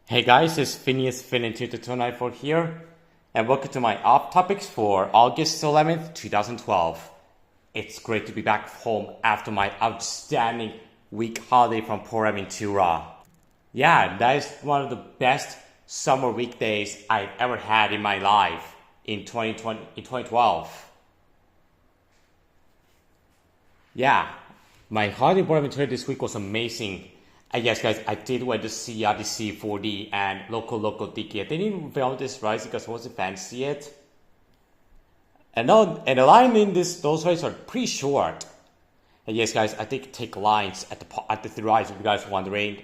Hey guys, it's Phineas Fin294 here, and welcome to my Offtopics for August 11th, 2012. It's great to be back home after my outstanding week holiday from Port-Aventura. Yeah, that is one of the best summer weekdays I've ever had in my life in 2012. Yeah, my holiday Port-Aventura this week was amazing. Yes, guys, I did went to see Odyssey 4D and Local Tiki. I didn't film this right because I wasn't fancy it. And the line in those rides are pretty short. And yes, guys, I did take lines at the three rides. If you guys are wondering,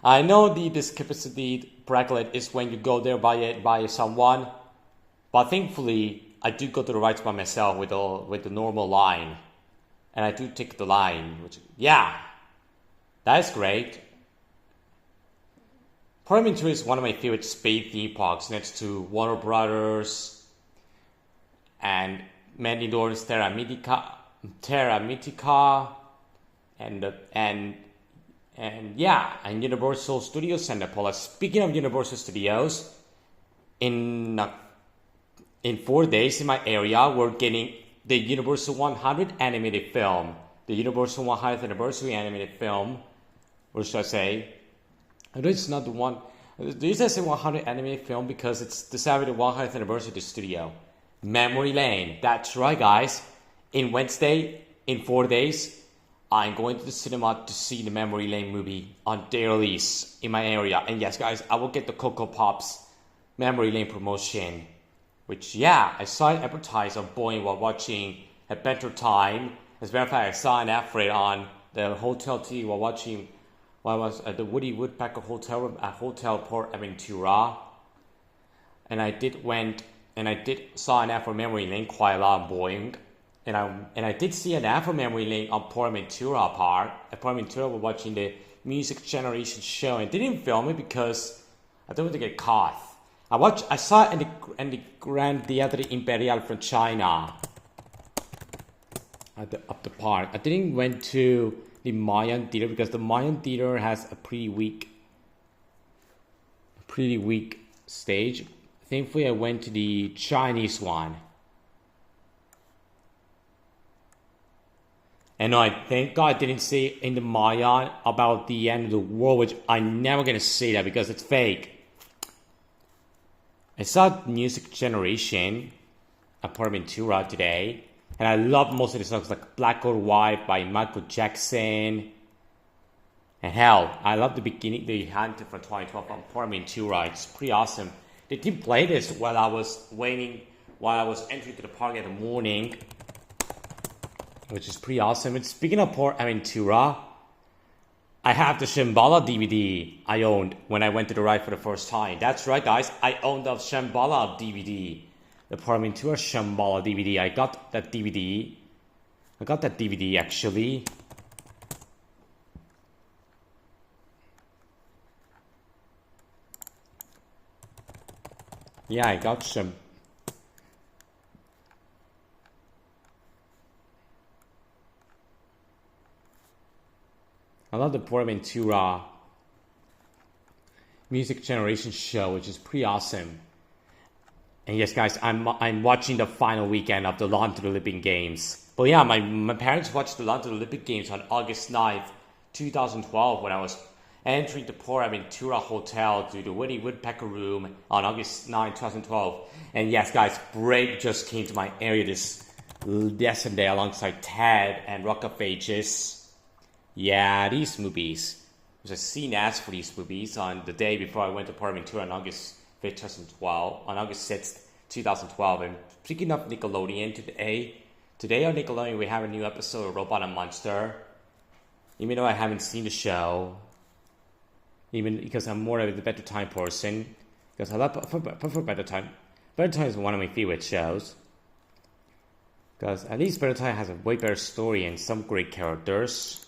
I know this capacity bracket is when you go there by someone, but thankfully I do go to the rides by myself with the normal line, and I do take the line, which that's great. Port-Aventura is one of my favorite space theme parks next to Warner Brothers and Mandalorian's Terra Mythica, and Universal Studios Santa Paula. Speaking of Universal Studios, in 4 days in my area, we're getting the Universal 100 animated film, the Universal 100th anniversary animated film. Or should I say, it's not the one. The reason I say 100 animated film because it's the 100th anniversary of the studio. Memory Lane. That's right, guys. In 4 days, I'm going to the cinema to see the Memory Lane movie on day release in my area. And yes, guys, I will get the Coco Pops Memory Lane promotion. Which, I saw it advertised on Boeing while watching Adventure Time. As a matter of fact, I saw an ad for it on the hotel TV while I was at the Woody Woodpecker Hotel room at Hotel Port-Aventura. And I did saw an ad for Memory Lane quite a lot on Boeing. And I did see an ad for Memory Lane on Port-Aventura Park. At Port-Aventura, we're watching the Music Generation show, and didn't film it because I don't want to get caught. I saw it in the Grand Theatre Imperial from China at the park. I didn't went to the Mayan Theater because the Mayan Theater has a pretty weak stage. Thankfully, I went to the Chinese one. And I thank God I didn't say in the Mayan about the end of the world, which I'm never gonna say that because it's fake. I saw Music Generation at Port-Aventura today, and I love most of the songs like Black or White by Michael Jackson. And hell, I love the beginning, the Hunter from 2012 on Port-Aventura. It's pretty awesome. They did play this while I was entering to the park in the morning, which is pretty awesome. And speaking of Port-Aventura, I have the Shambhala DVD I owned when I went to the ride for the first time. That's right, guys. I owned the Shambhala DVD. The Port-Aventura Shambhala DVD. I got that DVD actually. Yeah, I got some. I love the Port-Aventura Music Generation show, which is pretty awesome. And yes, guys, I'm watching the final weekend of the London Olympic Games. But yeah, my parents watched the London Olympic Games on August 9th, 2012 when I was entering the Port-Aventura Hotel to the Woody Woodpecker room on August 9, 2012. And yes, guys, Break just came to my area this yesterday alongside Ted and Rock of Ages. Yeah, these movies. There's a scene ads for these movies on the day before I went to Port-Aventura on August 5th, 2012, on August 6th, 2012. And speaking of Nickelodeon, today on Nickelodeon we have a new episode of Robot and Monster. Even though I haven't seen the show, even because I'm more of the Better Time person, because I prefer Better Time. Better Time is one of my favorite shows. Because at least Better Time has a way better story and some great characters.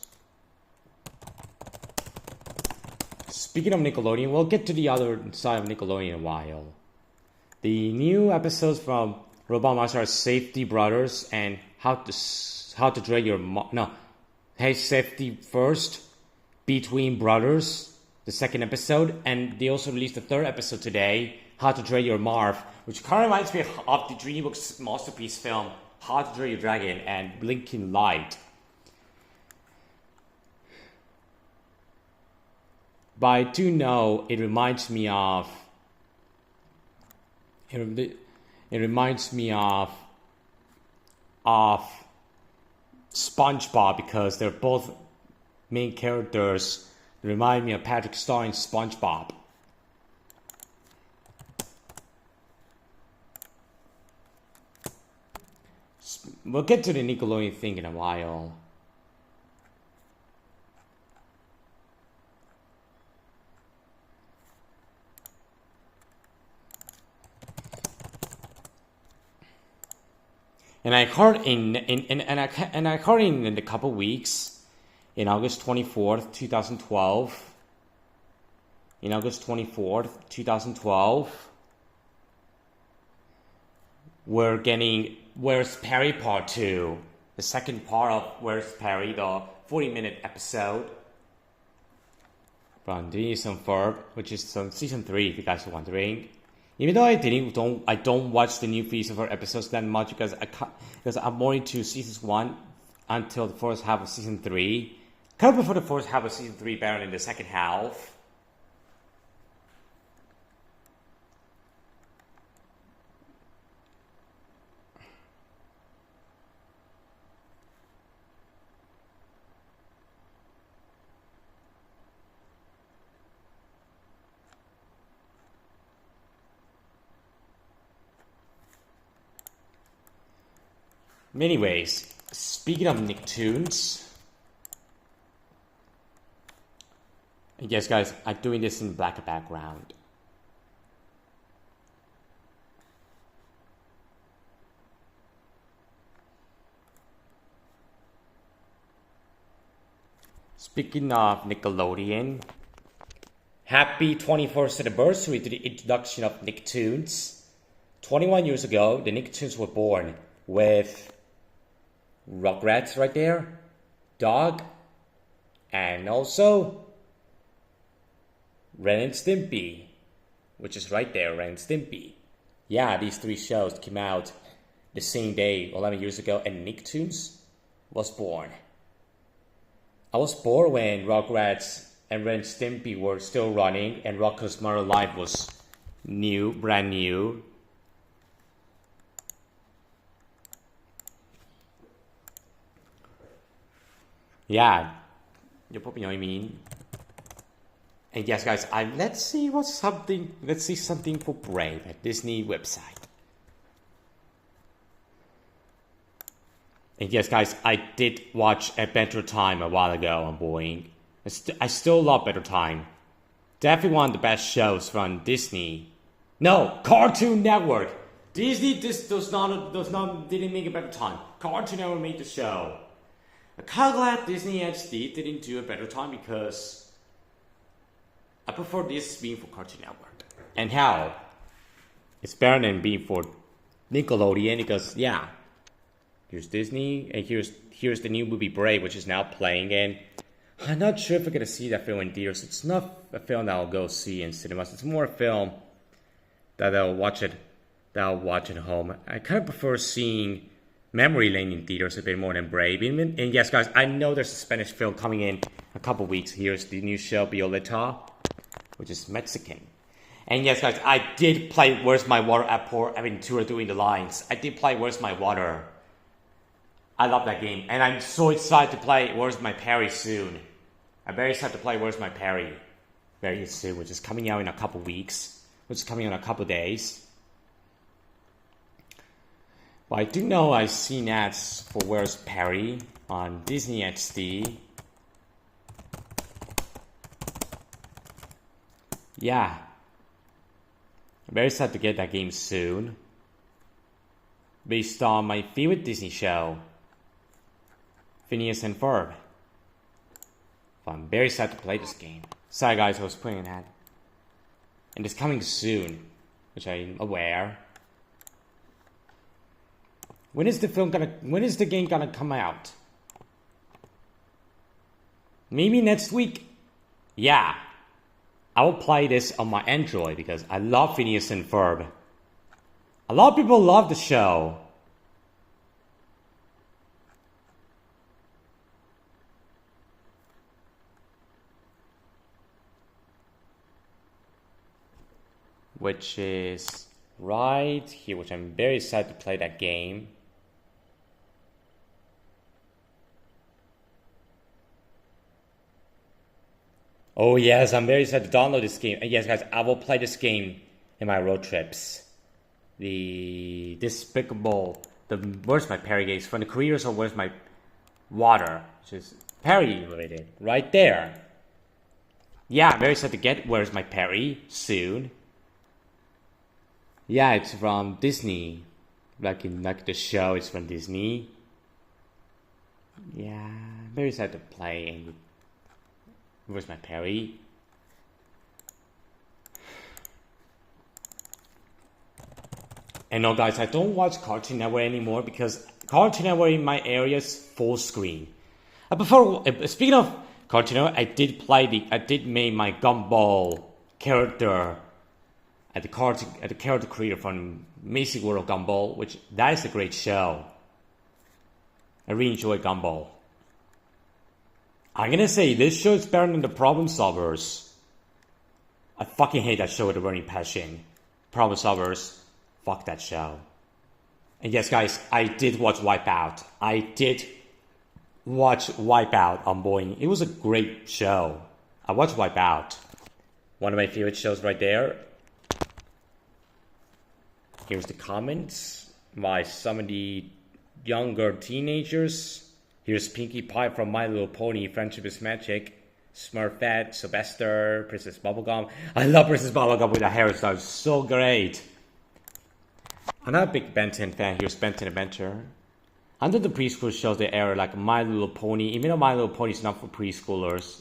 Speaking of Nickelodeon, we'll get to the other side of Nickelodeon in a while. The new episodes from Robot Monster are Safety Brothers and How to Train Your Hey Safety First, Between Brothers, the second episode, and they also released the third episode today, How to Train Your Marv, which kind of reminds me of the DreamWorks masterpiece film, How to Train Your Dragon and Blinking Light. But I do know it reminds me of SpongeBob, because they're both main characters. They remind me of Patrick Star in SpongeBob. We'll get to the Nickelodeon thing in a while. And I heard in a couple weeks, in August 24th, 2012. In August 24th, 2012, we're getting Where's Perry Part 2. The second part of Where's Perry, the 40-minute episode from Phineas and Ferb, which is from season 3, if you guys are wondering. Even though I don't watch the new season for episodes that much because I'm more into season 1 until the first half of season 3. Kind of prefer the first half of season 3 better than the second half. Anyways, speaking of Nicktoons, yes guys, I'm doing this in black background. Speaking of Nickelodeon, happy 21st anniversary to the introduction of Nicktoons. 21 years ago, the Nicktoons were born with Rugrats right there, Dog, and also Ren and Stimpy, which is right there, Ren and Stimpy. Yeah, these 3 shows came out the same day, 11 years ago, and Nicktoons was born. I was born when Rugrats and Ren and Stimpy were still running, and Rocko's Modern Life was brand new. Yeah, you probably know what I mean. And yes, guys, let's see something for Brave at Disney website. And yes, guys, I did watch Adventure Time a while ago on Boeing. I still love Adventure Time. Definitely one of the best shows from Disney. No, Cartoon Network. Disney didn't make Adventure Time. Cartoon Network made the show. I'm kind of glad Disney HD didn't do a better time because I prefer this being for Cartoon Network. And how? It's better than being for Nickelodeon because, yeah, here's Disney and here's the new movie Brave, which is now playing. And I'm not sure if I'm going to see that film in theaters. It's not a film that I'll go see in cinemas. It's more a film that I'll watch at home. I kind of prefer seeing Memory Lane in theaters a bit more than Brave. And yes, guys, I know there's a Spanish film coming in a couple weeks. Here's the new show, Violeta, which is Mexican. And yes, guys, I did play Where's My Water at Tour Doing the Lines. I did play Where's My Water. I love that game. And I'm so excited to play Where's My Perry soon. I'm very excited to play Where's My Perry very soon, which is coming out in a couple weeks, which is coming out in a couple days. But I do know I've seen ads for Where's Perry on Disney XD. Yeah. I'm very excited to get that game soon. Based on my favorite Disney show, Phineas and Ferb. So I'm very excited to play this game. Sorry guys, I was putting an ad. And it's coming soon, which I'm aware. When is the game gonna come out? Maybe next week? Yeah. I will play this on my Android because I love Phineas and Ferb. A lot of people love the show. Which is right here, which I'm very excited to play that game. Oh yes, I'm very excited to download this game. And yes, guys, I will play this game in my road trips. The Despicable, Where's My Perry games from the creators of Where's My Water, which is Perry related, right there. Yeah, I'm very excited to get Where's My Perry soon. Yeah, it's from Disney. Like the show, it's from Disney. Yeah, I'm very excited to play. Where's My Perry? And no, guys, I don't watch Cartoon Network anymore because Cartoon Network in my area is full screen. Speaking of Cartoon Network, I did make my Gumball character at the character creator from Amazing World of Gumball, which that is a great show. I really enjoy Gumball. I'm gonna say this show is better than the Problem Solvers. I fucking hate that show with a burning passion. Problem Solvers, fuck that show. And yes, guys, I did watch Wipeout. I did watch Wipeout on Boeing. It was a great show. I watched Wipeout. One of my favorite shows right there. Here's the comments by some of the younger teenagers. Here's Pinkie Pie from My Little Pony, Friendship is Magic, Smurfette, Sylvester, Princess Bubblegum. I love Princess Bubblegum with that hairstyle, it's so great. I'm not a big Ben 10 fan. Here's Ben 10 Adventure. Under the preschool shows they air like My Little Pony, even though My Little Pony is not for preschoolers.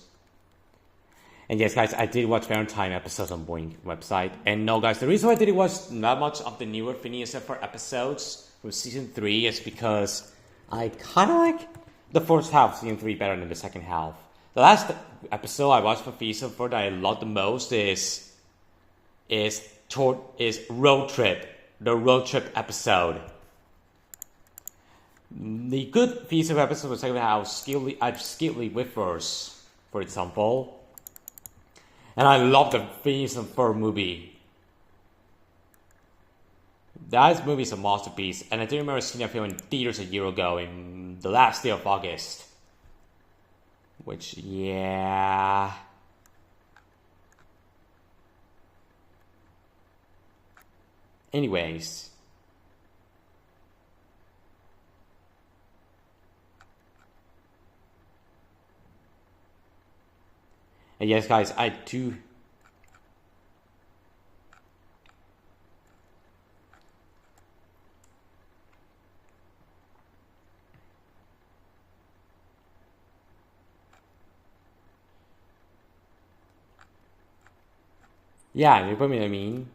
And yes, guys, I did watch Valentine episodes on Boeing website. And no, guys, the reason why I didn't watch not much of the newer Phineas and Ferb episodes from season 3 is because I kind of like the first half of season 3 better than the second half. The last episode I watched for Phineas and Ferb that I loved the most is Road Trip, the road trip episode. The good Phineas and Ferb episode was like how skillfully whiffers, for example. And I love the Phineas and Ferb movie. That movie is a masterpiece, and I do remember seeing that film in theaters a year ago in the last day of August. Which, yeah. Anyways. And yes, guys, I do. Yeah, you know what I mean?